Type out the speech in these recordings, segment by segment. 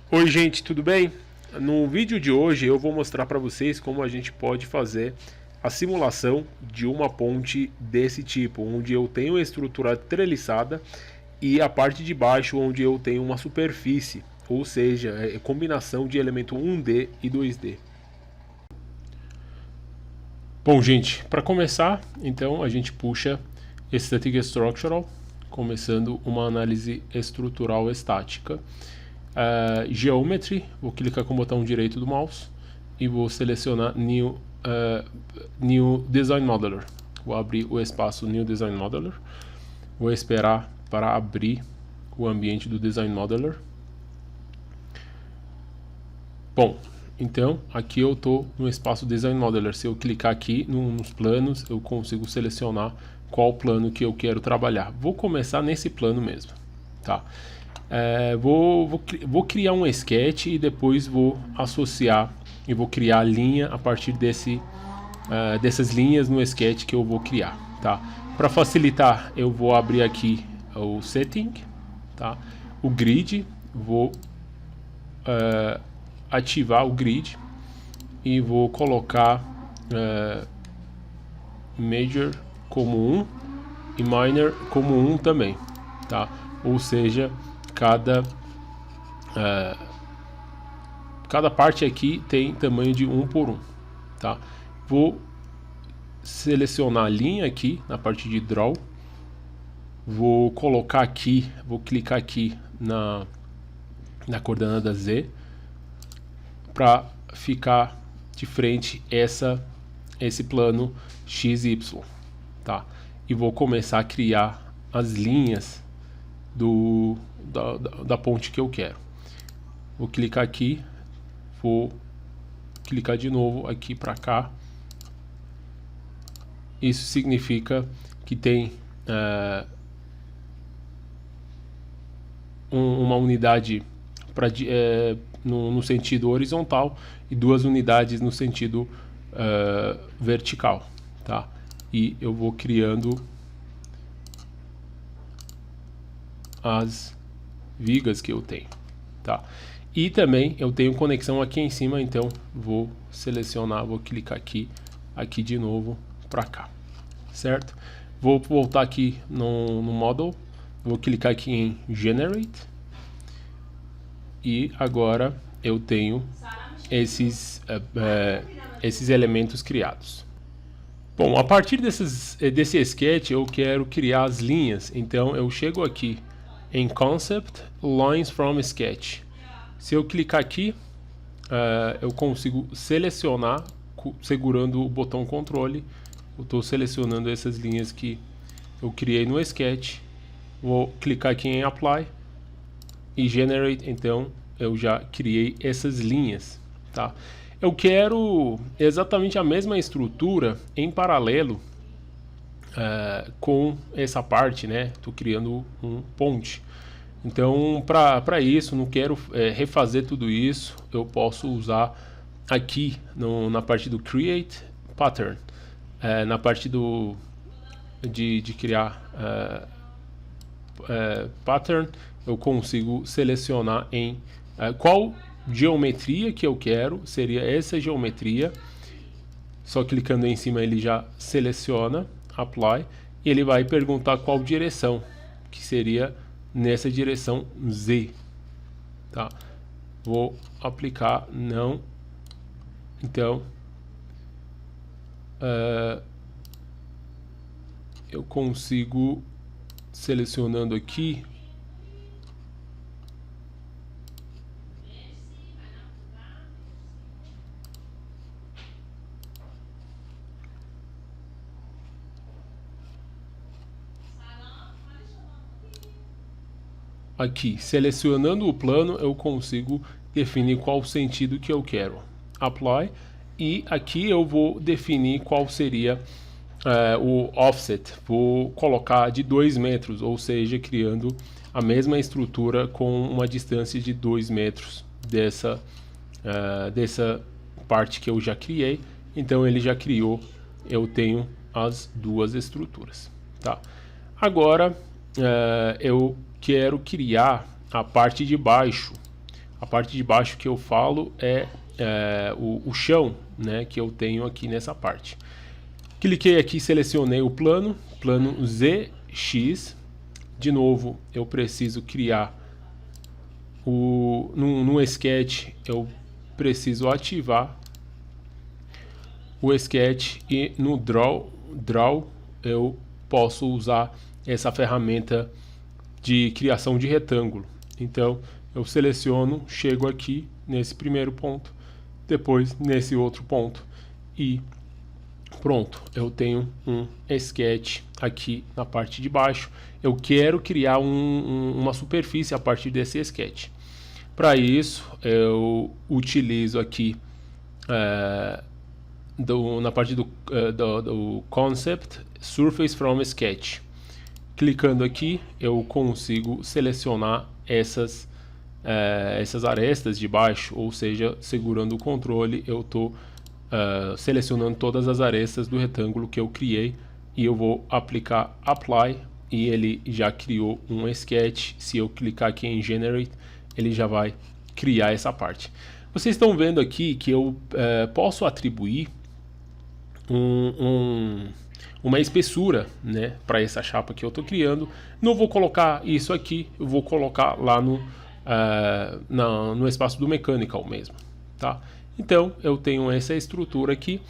Oi gente, tudo bem? No vídeo de hoje eu vou mostrar para vocês como a gente pode fazer a simulação de uma ponte desse tipo, onde eu tenho a estrutura treliçada e a parte de baixo onde eu tenho uma superfície, ou seja, é combinação de elemento 1D e 2D. Bom gente, para começar, então a gente puxa Static Structural, começando uma análise estrutural estática. Geometry, vou clicar com o botão direito do mouse e vou selecionar New Design Modeler. Vou abrir o espaço New Design Modeler. Vou esperar para abrir o ambiente do Design Modeler. Bom, então aqui eu estou no espaço Design Modeler. Se eu clicar aqui nos planos, eu consigo selecionar qual plano que eu quero trabalhar. Vou começar nesse plano mesmo, tá? Vou criar um sketch e depois vou associar e vou criar a linha a partir dessas linhas no sketch que eu vou criar, tá? Para facilitar, eu vou abrir aqui o setting, tá? O grid, vou ativar o grid e vou colocar major como 1 e minor como 1 também, tá? Ou seja, cada parte aqui tem tamanho de 1 por 1, tá? Vou selecionar a linha aqui na parte de draw, vou colocar aqui, vou clicar aqui na coordenada Z para ficar de frente esse plano XY, tá? E vou começar a criar as linhas da ponte que eu quero. Vou clicar aqui, vou clicar de novo aqui para cá. Isso significa que tem uma unidade no sentido horizontal e duas unidades no sentido vertical, tá? E eu vou criando as vigas que eu tenho, tá? E também eu tenho conexão aqui em cima, então vou selecionar, vou clicar aqui de novo para cá, certo? Vou voltar aqui no model, vou clicar aqui em generate e agora eu tenho esses elementos criados. Bom, a partir desse sketch eu quero criar as linhas, então eu chego aqui em Concept, Lines from Sketch. Se eu clicar aqui, eu consigo selecionar, segurando o botão controle, eu estou selecionando essas linhas que eu criei no sketch. Vou clicar aqui em Apply e Generate, então eu já criei essas linhas, tá? Eu quero exatamente a mesma estrutura em paralelo com essa parte, né? Estou criando um ponte. Então, para isso, não quero refazer tudo isso. Eu posso usar aqui na parte do Create Pattern, na parte de criar Pattern, eu consigo selecionar em qual geometria que eu quero, seria essa geometria. Só clicando em cima ele já seleciona, Apply, e ele vai perguntar qual direção, que seria nessa direção Z, tá? Vou aplicar, não, então eu consigo, selecionando aqui, selecionando o plano, eu consigo definir qual sentido que eu quero. Apply, e aqui eu vou definir qual seria o offset. Vou colocar de 2 metros, ou seja, criando a mesma estrutura com uma distância de 2 metros dessa parte que eu já criei. Então ele já criou, eu tenho as duas estruturas, tá? Agora eu quero criar a parte de baixo, A parte de baixo que eu falo é o chão, né, que eu tenho aqui nessa parte. Cliquei aqui, selecionei o plano ZX. De novo, eu preciso criar no Sketch, eu preciso ativar o Sketch, e no Draw eu posso usar essa ferramenta de criação de retângulo. Então eu seleciono, chego aqui nesse primeiro ponto, depois nesse outro ponto e pronto, eu tenho um sketch aqui na parte de baixo. Eu quero criar uma superfície a partir desse sketch. Para isso, eu utilizo aqui na parte do Concept, Surface from Sketch. Clicando aqui, eu consigo selecionar essas arestas de baixo, ou seja, segurando o controle, eu estou selecionando todas as arestas do retângulo que eu criei, e eu vou aplicar Apply, e ele já criou um sketch. Se eu clicar aqui em Generate, ele já vai criar essa parte. Vocês estão vendo aqui que eu posso atribuir uma espessura, né, para essa chapa que eu estou criando. Não vou colocar isso aqui, eu vou colocar lá no espaço do Mechanical mesmo, tá? Então eu tenho essa estrutura aqui.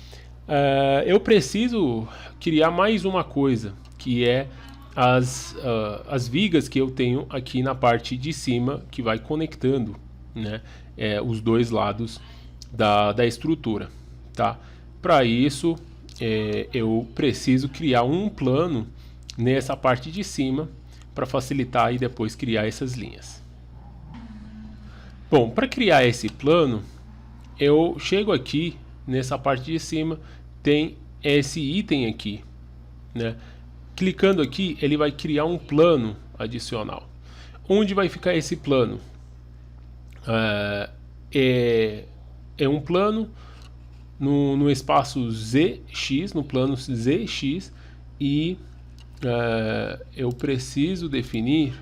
Eu preciso criar mais uma coisa, que é as vigas que eu tenho aqui na parte de cima, que vai conectando, né, os dois lados da estrutura, tá? Para isso eu preciso criar um plano nessa parte de cima para facilitar e depois criar essas linhas. Bom, para criar esse plano, eu chego aqui nessa parte de cima, tem esse item aqui, né? Clicando aqui, ele vai criar um plano adicional. Onde vai ficar esse plano? É um plano no espaço ZX, no plano ZX, e eu preciso definir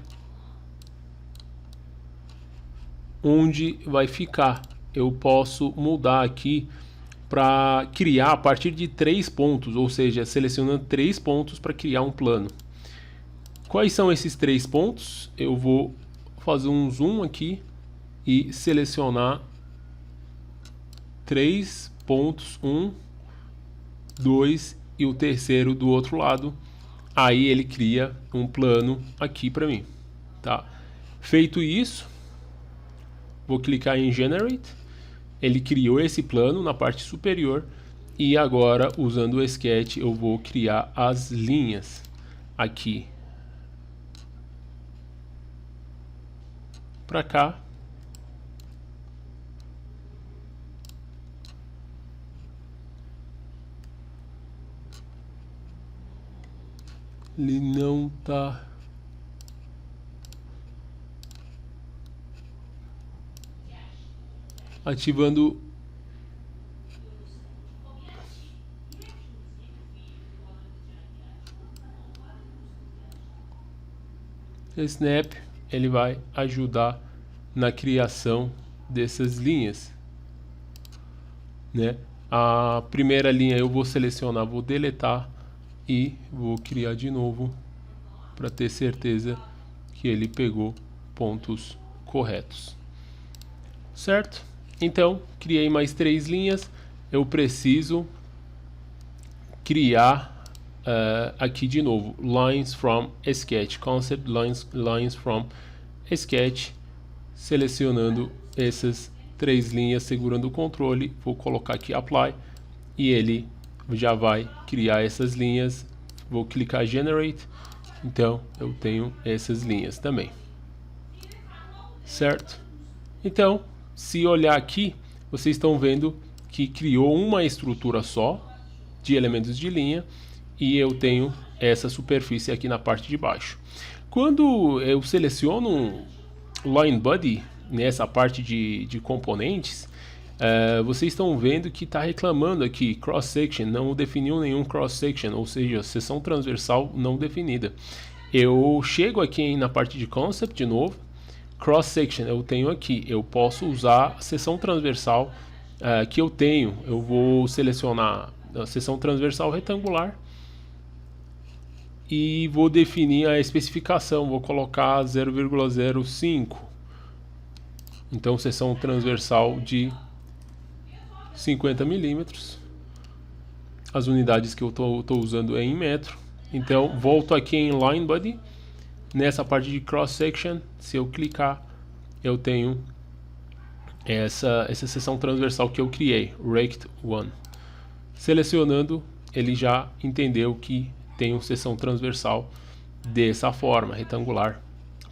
onde vai ficar. Eu posso mudar aqui para criar a partir de 3 pontos, ou seja, selecionando 3 pontos para criar um plano. Quais são esses 3 pontos? Eu vou fazer um zoom aqui e selecionar 3 pontos, 1, 2 e o terceiro do outro lado. Aí ele cria um plano aqui para mim, tá? Feito isso, vou clicar em Generate. Ele criou esse plano na parte superior, e agora, usando o Sketch, eu vou criar as linhas aqui para cá. Ele não tá ativando Snap. Ele vai ajudar na criação dessas linhas, né? A primeira linha eu vou selecionar, vou deletar e vou criar de novo para ter certeza que ele pegou pontos corretos, certo? Então, criei mais 3 linhas. Eu preciso criar aqui de novo Lines from Sketch, Concept Lines from Sketch, selecionando essas 3 linhas, segurando o controle, vou colocar aqui Apply, e ele já vai criar essas linhas. Vou clicar Generate, então eu tenho essas linhas também, certo? Então, se olhar aqui, vocês estão vendo que criou uma estrutura só de elementos de linha, e eu tenho essa superfície aqui na parte de baixo. Quando eu seleciono Line Body nessa parte de componentes, vocês estão vendo que está reclamando aqui Cross Section, não definiu nenhum Cross Section, ou seja, seção transversal não definida. Eu chego aqui na parte de Concept de novo, cross section eu tenho aqui, eu posso usar a seção transversal que eu tenho. Eu vou selecionar a seção transversal retangular e vou definir a especificação, vou colocar 0,05. Então seção transversal de 50 milímetros. As unidades que eu estou usando é em metro. Então volto aqui em line body. Nessa parte de cross section, se eu clicar, eu tenho essa seção transversal que eu criei, rect 1. Selecionando, ele já entendeu que tem uma seção transversal dessa forma, retangular,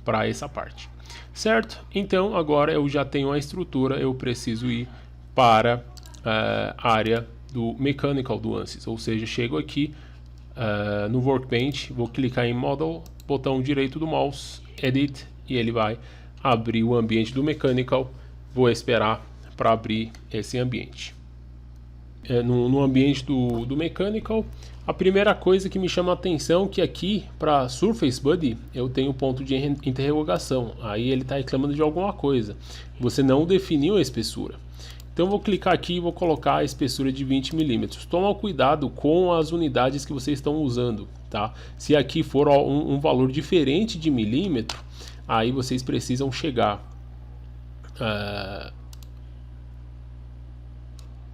para essa parte. Certo? Então agora eu já tenho a estrutura, eu preciso ir para a área do Mechanical do ANSYS, ou seja, chego aqui no Workbench, vou clicar em Model, botão direito do mouse, Edit, e ele vai abrir o ambiente do Mechanical. Vou esperar para abrir esse ambiente. No ambiente do Mechanical, a primeira coisa que me chama a atenção é que aqui para Surface Body eu tenho ponto de interrogação. Aí ele está reclamando de alguma coisa. Você não definiu a espessura. Então vou clicar aqui e vou colocar a espessura de 20 milímetros. Toma cuidado com as unidades que vocês estão usando, tá? Se aqui for um valor diferente de milímetro, aí vocês precisam chegar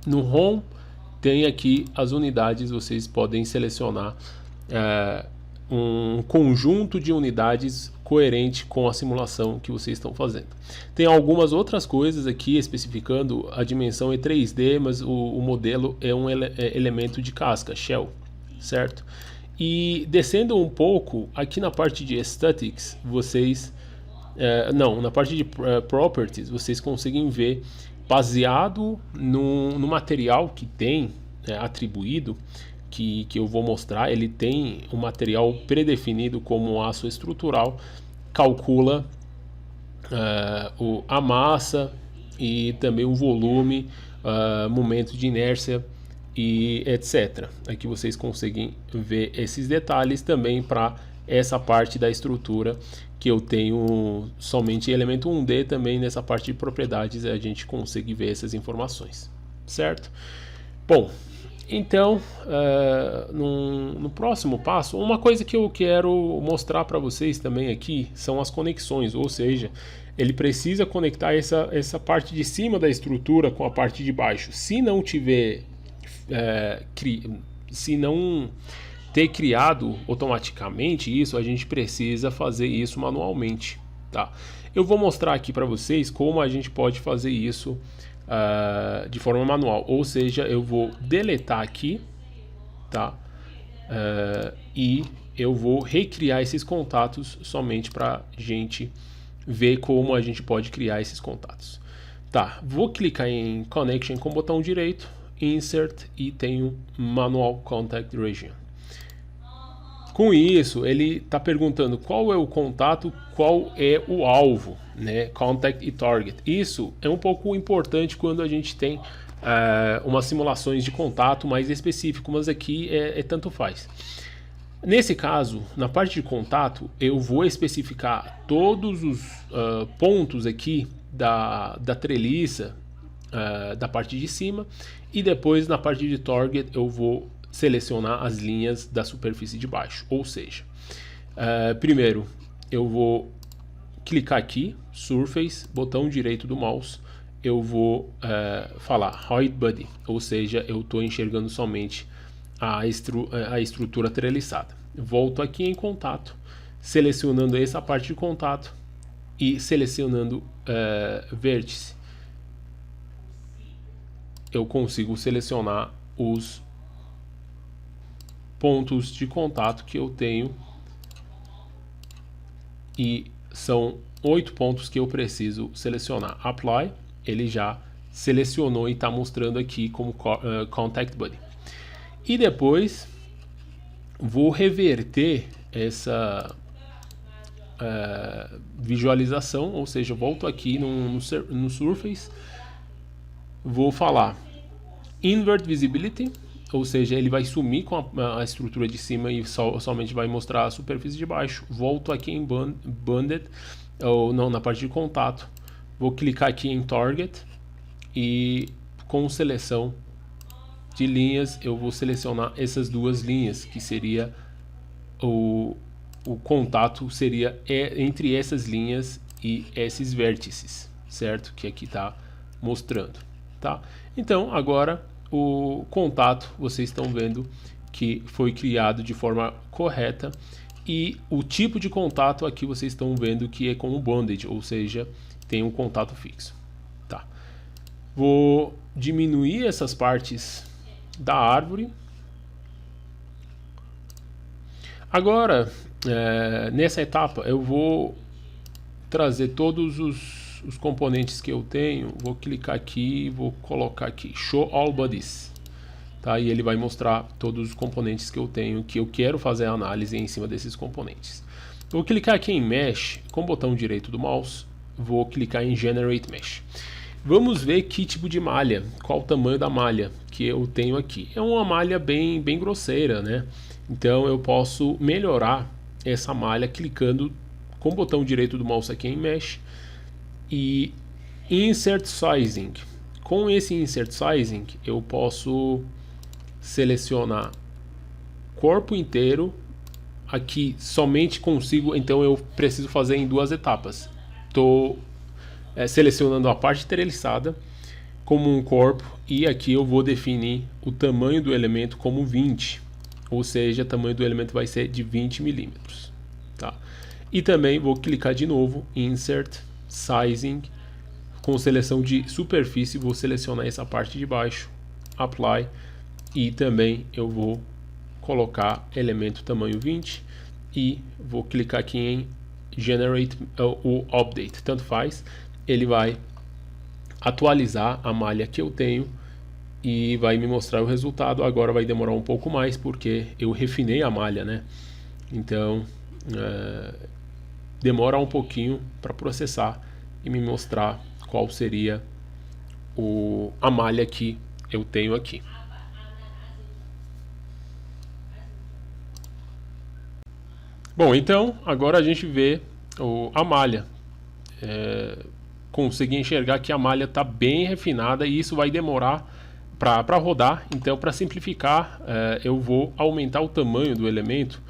no Home, tem aqui as unidades, vocês podem selecionar um conjunto de unidades coerente com a simulação que vocês estão fazendo. Tem algumas outras coisas aqui especificando a dimensão em 3D, mas o modelo é um elemento de casca, shell, certo? E descendo um pouco, aqui na parte de Aesthetics, vocês... na parte de Properties, vocês conseguem ver, baseado no material que tem atribuído, que eu vou mostrar, ele tem um material predefinido como aço estrutural, calcula a massa e também o volume, momento de inércia e etc. Aqui vocês conseguem ver esses detalhes também para essa parte da estrutura, que eu tenho somente elemento 1D. Também nessa parte de propriedades a gente consegue ver essas informações, certo? Bom, então no próximo passo, uma coisa que eu quero mostrar para vocês também aqui são as conexões, ou seja, ele precisa conectar essa parte de cima da estrutura com a parte de baixo. Se não tiver se não ter criado automaticamente isso, a gente precisa fazer isso manualmente, tá? Eu vou mostrar aqui para vocês como a gente pode fazer isso de forma manual, ou seja, eu vou deletar aqui, tá? E eu vou recriar esses contatos somente para a gente ver como a gente pode criar esses contatos. Tá, vou clicar em Connection com o botão direito, Insert, e tenho Manual Contact Region. Com isso, ele está perguntando qual é o contato, qual é o alvo, né? Contact e Target. Isso é um pouco importante quando a gente tem umas simulações de contato mais específico, mas aqui tanto faz. Nesse caso, na parte de contato, eu vou especificar todos os pontos aqui da treliça, da parte de cima, e depois na parte de Target eu vou selecionar as linhas da superfície de baixo. Ou seja, primeiro eu vou clicar aqui, Surface, botão direito do mouse, eu vou falar Hide Body, ou seja, eu estou enxergando somente a estrutura treliçada. Volto aqui em contato, selecionando essa parte de contato e selecionando vértice. Eu consigo selecionar os pontos de contato que eu tenho, e são 8 pontos que eu preciso selecionar. Apply, ele já selecionou e está mostrando aqui como Contact Body. E depois vou reverter essa visualização, ou seja, volto aqui no Surface, vou falar Invert Visibility, ou seja, ele vai sumir com a estrutura de cima e somente vai mostrar a superfície de baixo. Volto aqui em Banded ou não, na parte de contato, vou clicar aqui em Target e com seleção de linhas eu vou selecionar essas duas linhas, que seria o contato seria entre essas linhas e esses vértices, certo? Que aqui está mostrando, tá? Então agora o contato vocês estão vendo que foi criado de forma correta, e o tipo de contato aqui vocês estão vendo que é com o bondage, ou seja, tem um contato fixo, tá? Vou diminuir essas partes da árvore. Agora, nessa etapa, eu vou trazer todos os componentes que eu tenho. Vou clicar aqui e vou colocar aqui Show All Bodies, tá? E ele vai mostrar todos os componentes que eu tenho, que eu quero fazer a análise em cima desses componentes. Vou clicar aqui em Mesh, com o botão direito do mouse, vou clicar em Generate Mesh. Vamos ver que tipo de malha, qual o tamanho da malha que eu tenho aqui. É uma malha bem grosseira, né? Então eu posso melhorar essa malha clicando com o botão direito do mouse aqui em Mesh e Insert Sizing. Com esse Insert Sizing eu posso selecionar corpo inteiro. Aqui somente consigo, então eu preciso fazer em duas etapas. Estou selecionando a parte treliçada como um corpo, e aqui eu vou definir o tamanho do elemento como 20, ou seja, o tamanho do elemento vai ser de 20 milímetros, tá? E também vou clicar de novo em Insert Sizing, com seleção de superfície, vou selecionar essa parte de baixo, Apply, e também eu vou colocar elemento tamanho 20 e vou clicar aqui em Generate ou Update, tanto faz. Ele vai atualizar a malha que eu tenho e vai me mostrar o resultado. Agora vai demorar um pouco mais porque eu refinei a malha, né? Então demora um pouquinho para processar e me mostrar qual seria a malha que eu tenho aqui. Bom, então agora a gente vê a malha. Consegui enxergar que a malha está bem refinada e isso vai demorar para rodar. Então, para simplificar, eu vou aumentar o tamanho do elemento.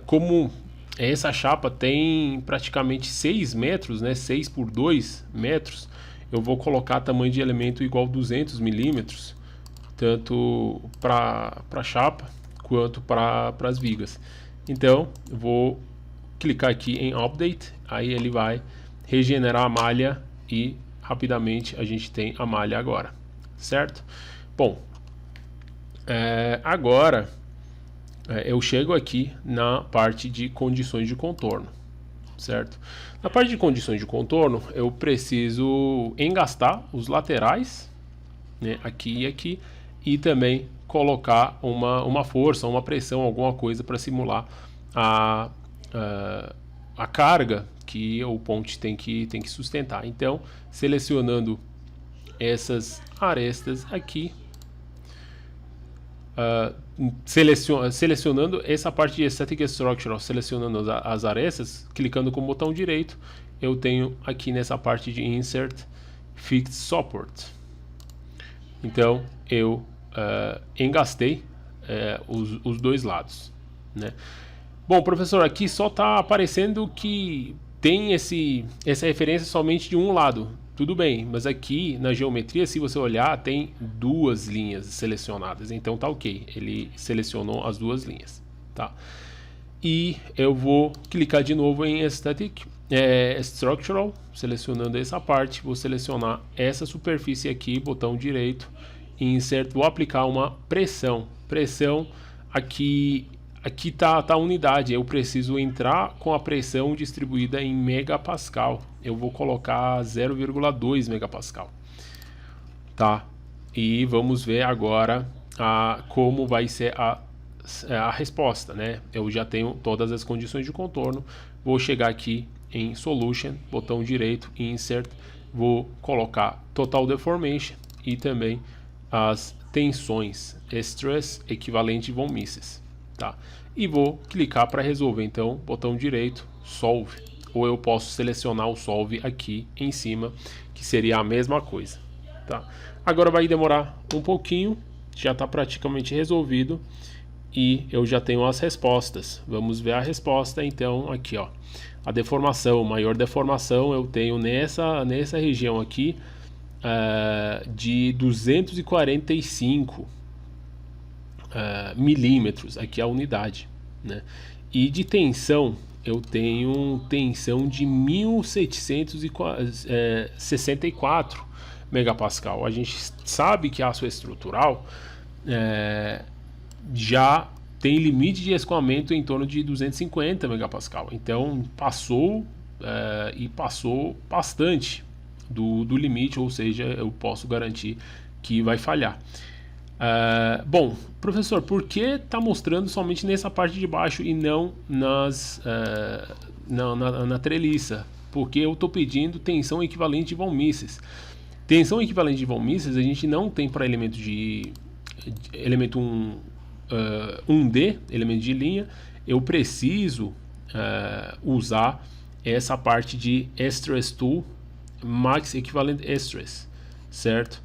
Como essa chapa tem praticamente 6 metros, né, 6 por 2 metros, eu vou colocar tamanho de elemento igual 200 milímetros, tanto para a chapa quanto para as vigas. Então, vou clicar aqui em Update, aí ele vai regenerar a malha e rapidamente a gente tem a malha agora, certo? Bom, agora eu chego aqui na parte de condições de contorno, certo? Na parte de condições de contorno eu preciso engastar os laterais, né, aqui e aqui, e também colocar uma força, uma pressão, alguma coisa para simular a carga que o ponte tem que sustentar. Então, selecionando essas arestas aqui, selecionando essa parte de Static Structural, selecionando as arestas, clicando com o botão direito, eu tenho aqui nessa parte de Insert Fixed Support. Então, eu engastei os dois lados, né? Bom, professor, aqui só está aparecendo que tem essa referência somente de um lado. Tudo bem, mas aqui na geometria, se você olhar, tem duas linhas selecionadas. Então tá ok, ele selecionou as duas linhas, tá? E eu vou clicar de novo em Static Structural, selecionando essa parte. Vou selecionar essa superfície aqui, botão direito, Insert, vou aplicar uma pressão. Pressão aqui tá a unidade, eu preciso entrar com a pressão distribuída em megapascal. Eu vou colocar 0,2 megapascal, tá? E vamos ver agora como vai ser a resposta, né? Eu já tenho todas as condições de contorno. Vou chegar aqui em Solution, botão direito, Insert, vou colocar Total Deformation e também as tensões, Stress equivalente von Mises. Tá? E vou clicar para resolver. Então, botão direito, Solve. ou eu posso selecionar o Solve aqui em cima, que seria a mesma coisa, tá? Agora vai demorar um pouquinho, já está praticamente resolvido e eu já tenho as respostas. Vamos ver a resposta então aqui, ó. A deformação, maior deformação eu tenho nessa região aqui de 245 milímetros, aqui a unidade, né? E de tensão eu tenho tensão de 1764 megapascal. A gente sabe que aço estrutural já tem limite de escoamento em torno de 250 megapascal. Então passou e passou bastante do limite, ou seja, eu posso garantir que vai falhar. Bom, professor, por que está mostrando somente nessa parte de baixo e não na treliça? Porque eu estou pedindo tensão equivalente de Von Mises. Tensão equivalente de Von Mises a gente não tem para elemento 1D, elemento de linha. Eu preciso usar essa parte de stress tool, max equivalent stress, certo?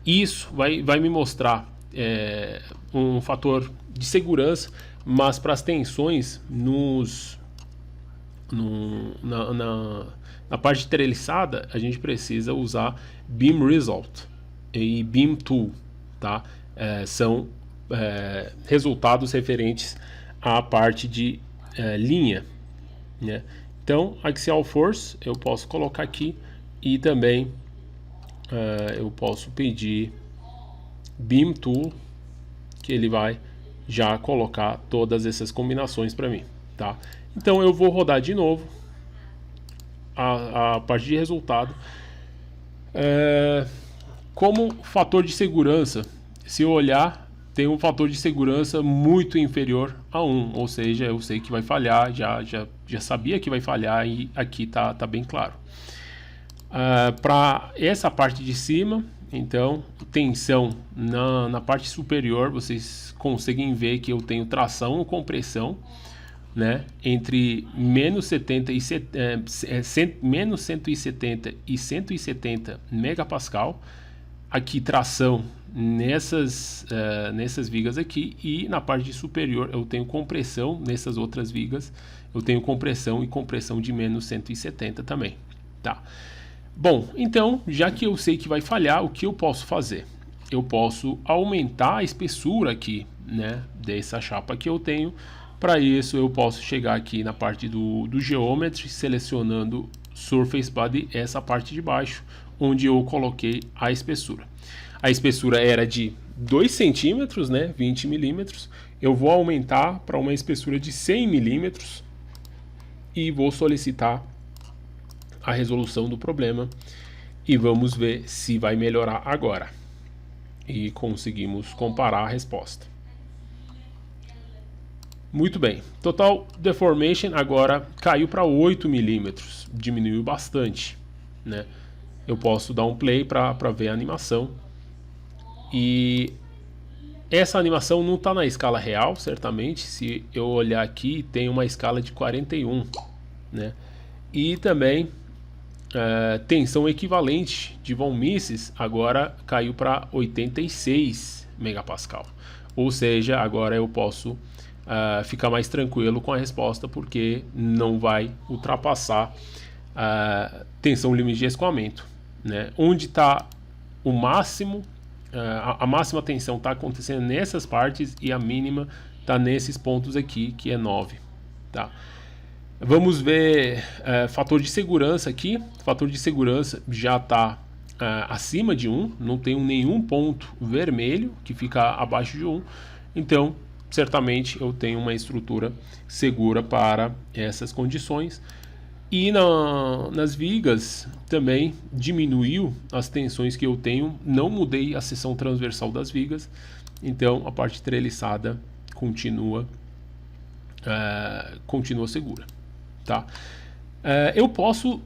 Isso vai me mostrar um fator de segurança, mas para as tensões na parte treliçada a gente precisa usar Beam Result e Beam Tool, tá? São resultados referentes à parte de linha, né? Então, Axial Force eu posso colocar aqui e também eu posso pedir Beam Tool, que ele vai já colocar todas essas combinações para mim, tá? Então eu vou rodar de novo a parte de resultado. Como fator de segurança, se eu olhar, tem um fator de segurança muito inferior a 1, ou seja, eu sei que vai falhar, já sabia que vai falhar e aqui tá bem claro. Para essa parte de cima, então, tensão na parte superior, vocês conseguem ver que eu tenho tração ou compressão, né, entre menos 170 e 170 megapascal. Aqui tração nessas vigas aqui, e na parte superior eu tenho compressão nessas outras vigas, eu tenho compressão de menos 170 também, tá? Bom, então, já que eu sei que vai falhar, o que eu posso fazer? Eu posso aumentar a espessura aqui, né, dessa chapa que eu tenho. Para isso, eu posso chegar aqui na parte do Geometry, selecionando Surface Body, essa parte de baixo, onde eu coloquei a espessura. A espessura era de 2 centímetros, né, 20 milímetros. Eu vou aumentar para uma espessura de 100 milímetros e vou solicitar a resolução do problema e vamos ver se vai melhorar agora. E conseguimos comparar a resposta. Muito bem, Total Deformation agora caiu para 8 milímetros, diminuiu bastante, né? Eu posso dar um play para ver a animação. E essa animação não está na escala real, certamente. Se eu olhar aqui, tem uma escala de 41, né? E também tensão equivalente de Von Mises agora caiu para 86 megapascal. Ou seja, agora eu posso ficar mais tranquilo com a resposta, porque não vai ultrapassar a tensão limite de escoamento, né? Onde está o máximo, a máxima tensão está acontecendo nessas partes e a mínima está nesses pontos aqui, que é 9, tá? Vamos ver fator de segurança aqui. Fator de segurança já está acima de 1, não tem nenhum ponto vermelho que fica abaixo de 1, então certamente eu tenho uma estrutura segura para essas condições. E nas vigas também diminuiu as tensões que eu tenho, não mudei a seção transversal das vigas, então a parte treliçada continua segura, tá? Eu posso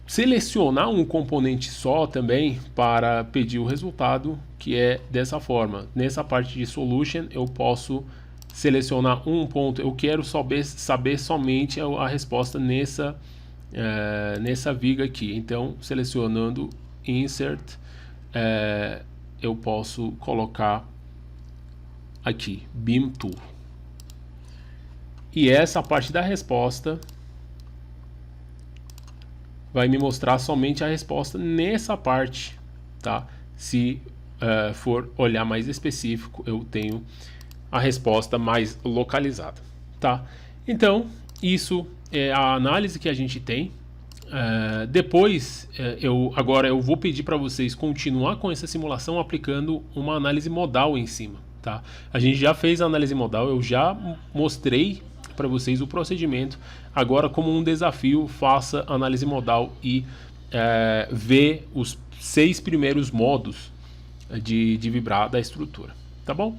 selecionar um componente só também para pedir o resultado, que é dessa forma. Nessa parte de Solution eu posso selecionar um ponto, eu quero saber somente a resposta nessa viga aqui. Então, selecionando Insert, eu posso colocar aqui, Beam Tool. E essa parte da resposta vai me mostrar somente a resposta nessa parte, tá? Se for olhar mais específico, eu tenho a resposta mais localizada, tá? Então, isso é a análise que a gente tem. Depois, agora eu vou pedir para vocês continuar com essa simulação aplicando uma análise modal em cima, tá? A gente já fez a análise modal, eu já mostrei para vocês o procedimento. Agora, como um desafio, faça análise modal e vê os 6 primeiros modos de vibrar da estrutura, tá bom?